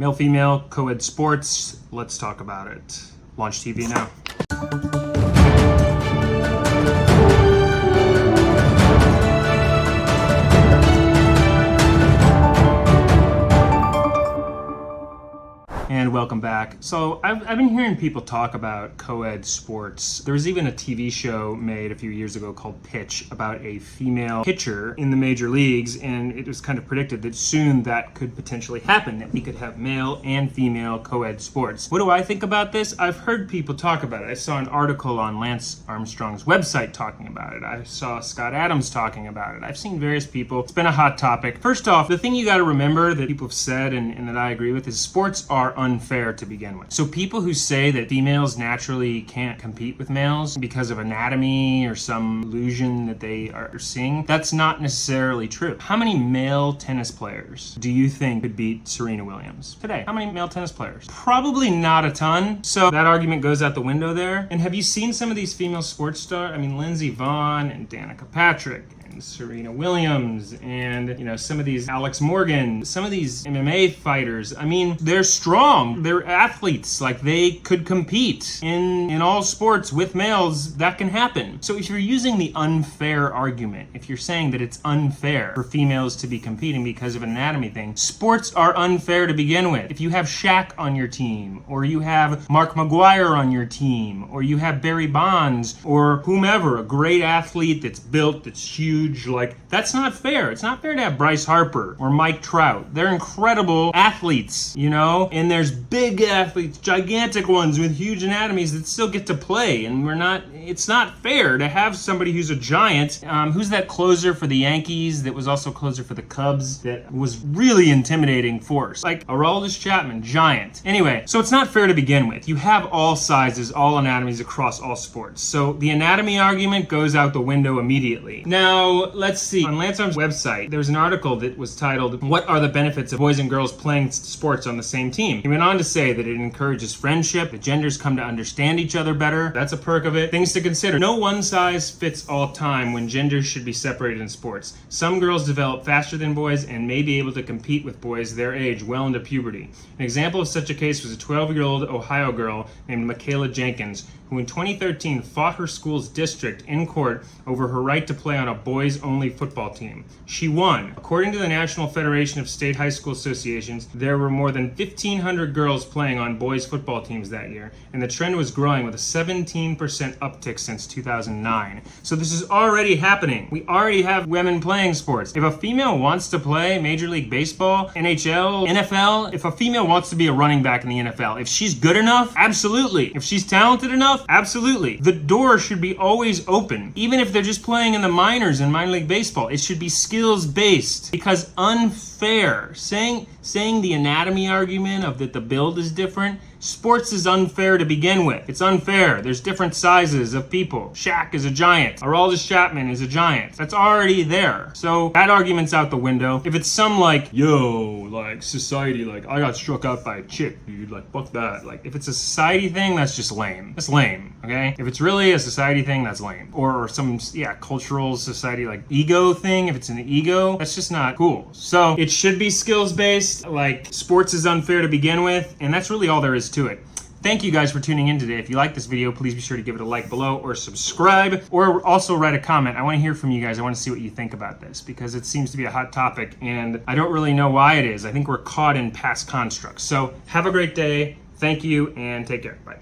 Male, female, co-ed sports. Let's talk about it. Launch TV now. And welcome back. So I've been hearing people talk about co-ed sports. There was even a TV show made a few years ago called Pitch about a female pitcher in the major leagues, and it was kind of predicted that soon that could potentially happen, that we could have male and female co-ed sports. What do I think about this? I've heard people talk about it. I saw an article on Lance Armstrong's website talking about it. I saw Scott Adams talking about it. I've seen various people. It's been a hot topic. First off, the thing you got to remember that people have said and that I agree with is sports are unfair to begin with. So people who say that females naturally can't compete with males because of anatomy or some illusion that they are seeing, that's not necessarily true. How many male tennis players do you think could beat Serena Williams today? How many male tennis players? Probably not a ton. So that argument goes out the window there. And have you seen some of these female sports stars? I mean, Lindsey Vonn and Danica Patrick, Serena Williams, and some of these Alex Morgan, some of these MMA fighters. I mean, they're strong, they're athletes, like they could compete in all sports with males. That can happen. So if you're using the unfair argument, if you're saying that it's unfair for females to be competing because of an anatomy thing, sports are unfair to begin with. If you have Shaq on your team, or you have Mark McGuire on your team, or you have Barry Bonds, or whomever, a great athlete that's built, that's huge, like, that's not fair. It's not fair to have Bryce Harper or Mike Trout. They're incredible athletes, and there's big athletes, gigantic ones with huge anatomies that still get to play, and it's not fair to have somebody who's a giant. Who's that closer for the Yankees that was also closer for the Cubs that was really intimidating force? Like Aroldis Chapman, giant. Anyway, so it's not fair to begin with. You have all sizes, all anatomies across all sports. So the anatomy argument goes out the window immediately. Now, let's see. On Lance Armstrong's website, there's an article that was titled, "What are the benefits of boys and girls playing sports on the same team?" He went on to say that it encourages friendship, the genders come to understand each other better. That's a perk of it. Things to consider. No one size fits all time when genders should be separated in sports. Some girls develop faster than boys and may be able to compete with boys their age well into puberty. An example of such a case was a 12-year-old Ohio girl named Michaela Jenkins, who in 2013 fought her school's district in court over her right to play on a boys-only football team. She won. According to the National Federation of State High School Associations, there were more than 1,500 girls playing on boys' football teams that year, and the trend was growing with a 17% uptick since 2009. So this is already happening. We already have women playing sports. If a female wants to play Major League Baseball, NHL, NFL, if a female wants to be a running back in the NFL, if she's good enough, absolutely. If she's talented enough, absolutely. The door should be always open. Even if they're just playing in the minors in minor league baseball, it should be skills-based, because unfair, saying the anatomy argument of that the build is different, sports is unfair to begin with. It's unfair. There's different sizes of people. Shaq is a giant. Aroldis Chapman is a giant. That's already there. So that argument's out the window. If it's some society, I got struck out by a chick, dude, fuck that. If it's a society thing, that's just lame. That's lame, okay? If it's really a society thing, that's lame. Or some, cultural society, ego thing, if it's an ego, that's just not cool. So it should be skills-based. Sports is unfair to begin with, and that's really all there is to it. Thank you guys for tuning in today. If you like this video, please be sure to give it a like below or subscribe, or also write a comment. I want to hear from you guys. I want to see what you think about this, because it seems to be a hot topic and I don't really know why it is. I think we're caught in past constructs. So have a great day. Thank you and take care. Bye.